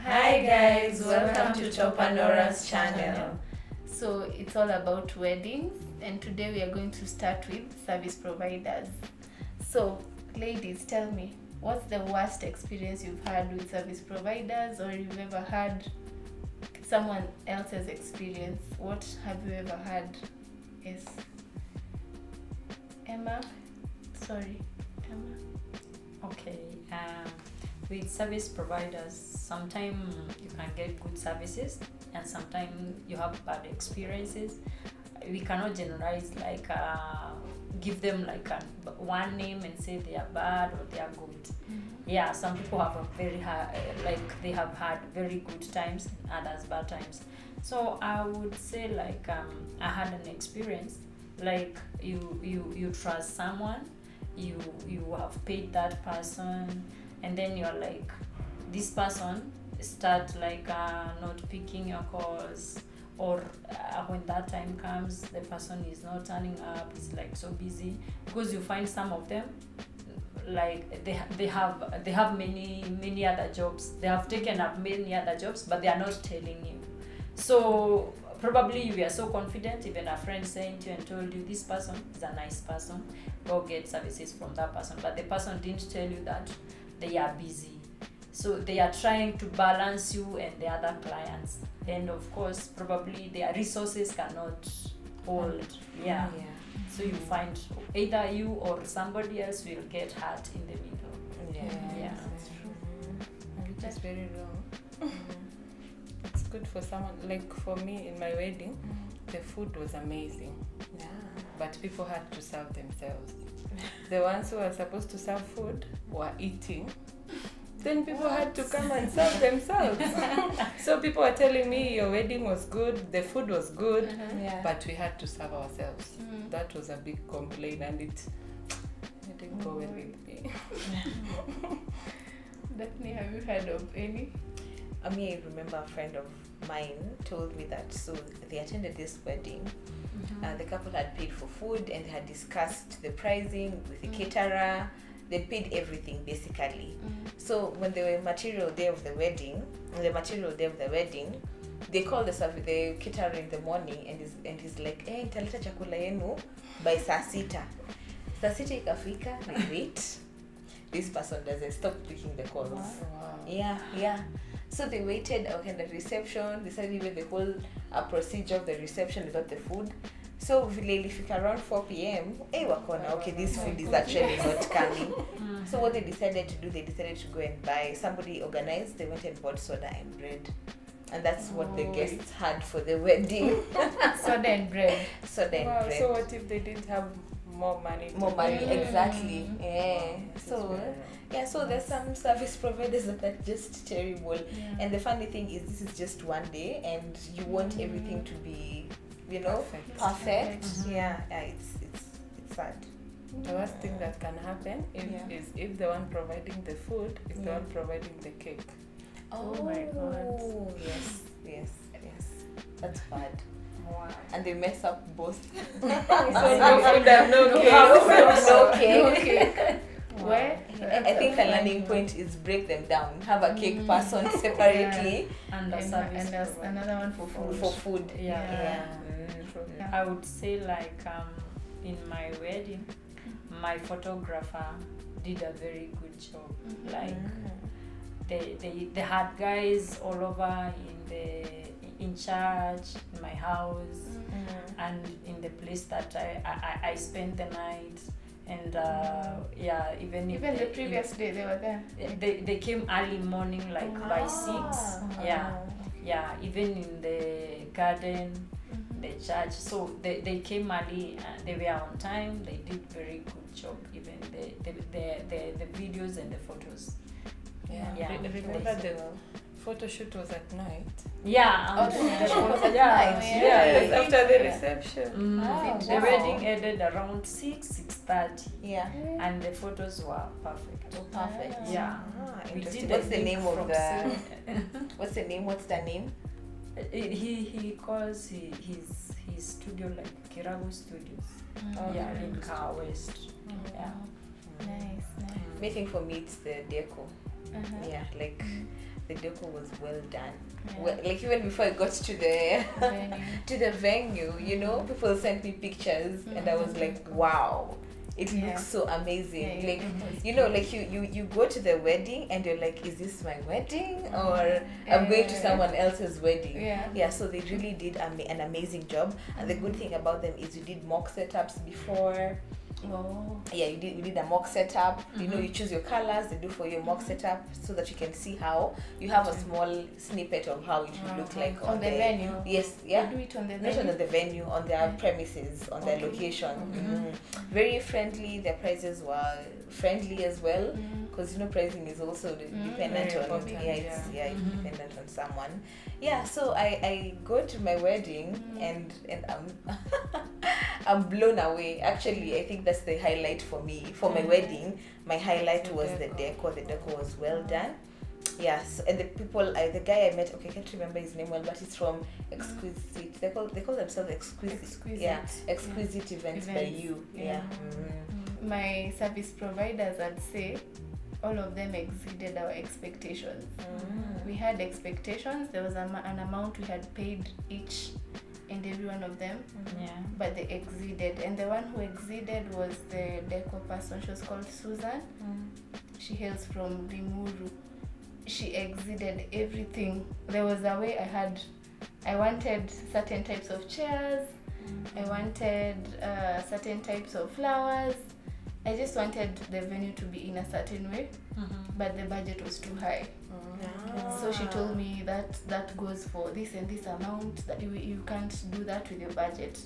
Hi guys, welcome to Topanora's channel. So it's all about weddings, and today we are going to start with service providers. So ladies, tell me, what's the worst experience you've had with service providers, or you've ever had someone else's experience? What have you ever had? Yes. Emma? Sorry, Emma. Okay, with service providers, sometimes you can get good services and sometimes you have bad experiences. We cannot generalize, like give them like one name and say they are bad or they are good. Yeah, some people have a very high, like they have had very good times and others bad times. So I would say like I had an experience like you trust someone, you have paid that person, and then you're like, this person start like not picking your calls, or when that time comes the person is not turning up, is like so busy, because you find some of them like they have many other jobs, they have taken up many other jobs, but they are not telling you. So probably you were so confident, even a friend sent you and told you this person is a nice person, go get services from that person, but the person didn't tell you that they are busy. So they are trying to balance you and the other clients, and of course probably their resources cannot hold. Yeah. So you find either you or somebody else will get hurt in the middle. Yeah. That's true. Which is very wrong. It's good for someone, like for me in my wedding, the food was amazing, but people had to serve themselves. The ones who were supposed to serve food were eating. Then people had to come and serve themselves. So people were telling me your wedding was good, the food was good, but we had to serve ourselves. That was a big complaint, and it didn't go well with me. Daphne, have you heard of any? I remember a friend of mine told me that so they attended this wedding. The couple had paid for food and they had discussed the pricing with the caterer. They paid everything basically. So when the material day of the wedding, they called the caterer in the morning and he's like, nitaleta chakula yenu by saa sita. Saa sita ikafika, they wait. This person doesn't stop picking the calls. Wow. Yeah. So they waited at the reception. They started even the whole procedure of the reception without the food. So vile ilifika around 4 p.m. Wakona, okay, this food is actually not coming. So what they decided to do, they decided to go and buy. Somebody organized. They went and bought soda and bread, and that's what the guests had for the wedding. Soda and bread. Soda and Wow, bread. so what if they didn't have more money? Exactly. Yeah. Wow, So there's some service providers that are just terrible. And the funny thing is, this is just one day, and you want everything to be, perfect. Yeah, it's sad. The worst thing that can happen is if the one providing the food is the one providing the cake. Oh my God. Yes. That's bad. Wow. And they mess up both. So no food and no cake. No cake. Where? I think a learning point is break them down. Have a cake person separately And a service and there's provider. another one for food. for food. Yeah. Yeah. I would say like in my wedding, my photographer did a very good job. Like they had guys all over in church, in my house, and in the place that I spent the night. And even The previous day they were there. they came early morning, like by 6. Even in the garden, the church. So they came early, they were on time, they did very good job, even the videos and the photos. Remember the photo shoot was at night? After the reception. The wedding ended around 6:30. Yeah. And the photos were perfect. Perfect. Yeah. We Interesting. did What's a the link name of from the What's the name? He calls his studio like Kirago Studios. In Car West. Yeah. Nice. Making for me it's the deco. Yeah, like the deco was well done. Yeah. Well, like even before I got to the Venue. to the venue, you know, people sent me pictures, and I was like, wow, it Yeah. looks so amazing. Yeah, Like, it was you know, like you go to the wedding and you're like, is this my wedding or I'm going to someone else's wedding? Yeah. So they really did an amazing job. And the good thing about them is you did mock setups before. Oh. Yeah, you did a mock setup. You know, you choose your colors. They do for you a mock setup so that you can see how you have a small snippet of how it would look like On the venue. Yes, They yeah. do it on the Not venue. on the venue, on their premises, on their Okay. location. Very friendly. Their prices were friendly as well, because you know pricing is also dependent Very on important, it's it's dependent on someone. Yeah, so I go to my wedding and I'm I'm blown away. Actually, I think that's the highlight for me. For my wedding, my highlight The was the deco. The deco was well done. Yes, and the people, the guy I met, okay, I can't remember his name well, but he's from Exquisite. They call themselves Exquisite. Exquisite. Yeah, Exquisite Events by Events. You. Yeah. My service providers, I'd say, all of them exceeded our expectations. We had expectations. There was an amount we had paid each and every one of them, Yeah. but they exceeded. And the one who exceeded was the deco person. She was called Susan. She hails from Limuru. She exceeded everything. There was a way I wanted certain types of chairs. I wanted certain types of flowers. I just wanted the venue to be in a certain way, but the budget was too high. So she told me that goes for this and this amount, that you can't do that with your budget.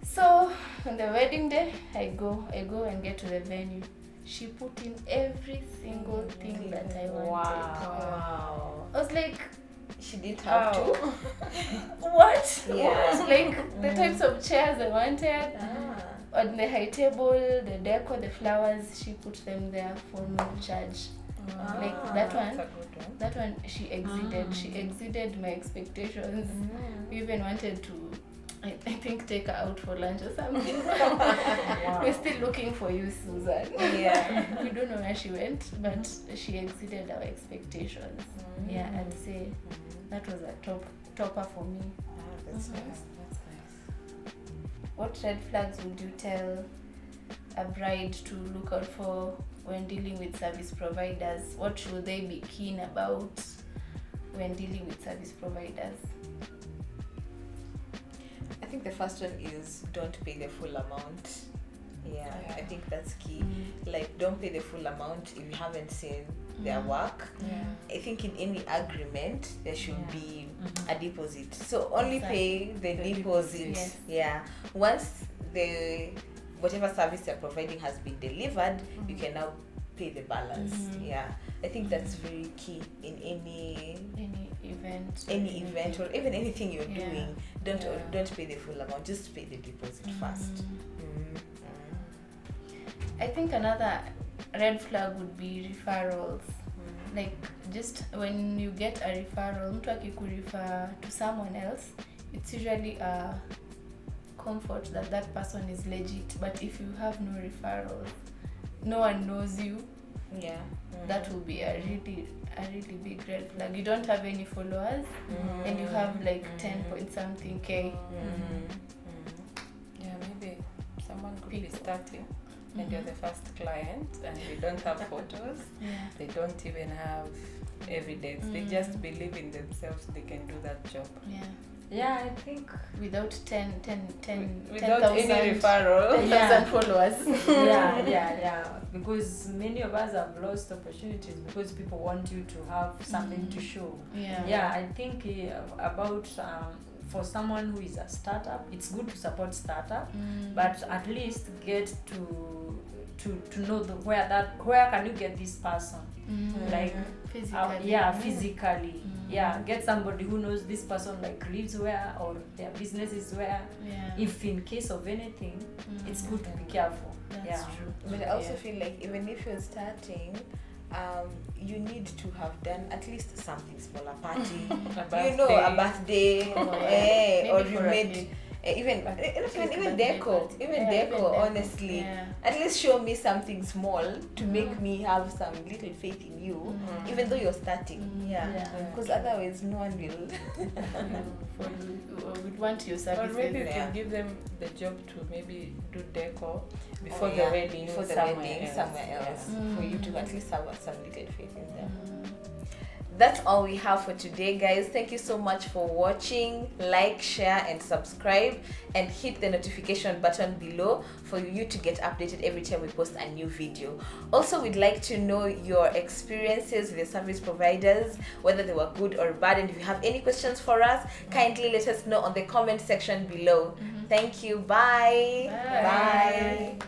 So on the wedding day, I go and get to the venue. She put in every single thing that I wanted. Wow. I was like, She didn't have to. what? Yeah. What? Like the types of chairs I wanted. On the high table, the decor, the flowers, she put them there for no charge. Like that one. That's a good one. That one she exceeded. She exceeded my expectations. We even wanted to, I think, take her out for lunch or something. We're still looking for you, Susan. Yeah. We don't know where she went, but she exceeded our expectations. Yeah, I'd say that was a topper for me. That's nice. That's nice. What red flags would you tell a bride to look out for when dealing with service providers? What should they be keen about when dealing with service providers? I think the first one is don't pay the full amount. Yeah, I think that's key. Like, don't pay the full amount if you haven't seen their work. Yeah. I think in any agreement there should be a deposit. So only pay the deposit. Yes. Yeah. Once the whatever service you're providing has been delivered, you can now pay the balance. Yeah. I think that's very key in any event or even anything you're doing. Don't pay the full amount, just pay the deposit first. I think another red flag would be referrals. Like, just when you get a referral, mtu akikurefer to someone else, it's usually a comfort that that person is legit. But if you have no referrals, no one knows you, that will be a really big red flag. You don't have any followers and you have like 10 point something K. Yeah, maybe someone could be starting and you're the first client and they don't have photos. They don't even have evidence. They just believe in themselves they can do that job. Yeah, I think Without 10 Without 10,000 any referral. 10,000 followers. yeah. Because many of us have lost opportunities because people want you to have something to show. Yeah, I think about for someone who is a startup, it's good to support startup, but at least get to know where can you get this person, like physically. Physically. Yeah, get somebody who knows this person like lives where or their business is where. If in case of anything, it's good to be careful. That's true. But I also feel like even if you're starting, you need to have done at least something small, a party, a birthday, or you Maybe for a made day. Even But even birthday deco, party. even Yeah, even deco, deco. honestly. Yeah. At least show me something small to make me have some little faith in you, even though you're starting. Yeah. Yeah. Because otherwise, no one will. We'd want your Or services. maybe you Yeah. can give them the job to maybe do decor before Oh, the yeah. wedding. Before the somewhere wedding, else. somewhere else, Yeah. for you to at least have some little faith in them. Mm. That's all we have for today, guys. Thank you so much for watching. Like, share, and subscribe, and hit the notification button below for you to get updated every time we post a new video. Also, we'd like to know your experiences with the service providers, whether they were good or bad, and if you have any questions for us, kindly let us know on the comment section below. Thank you. Bye. Bye. Bye.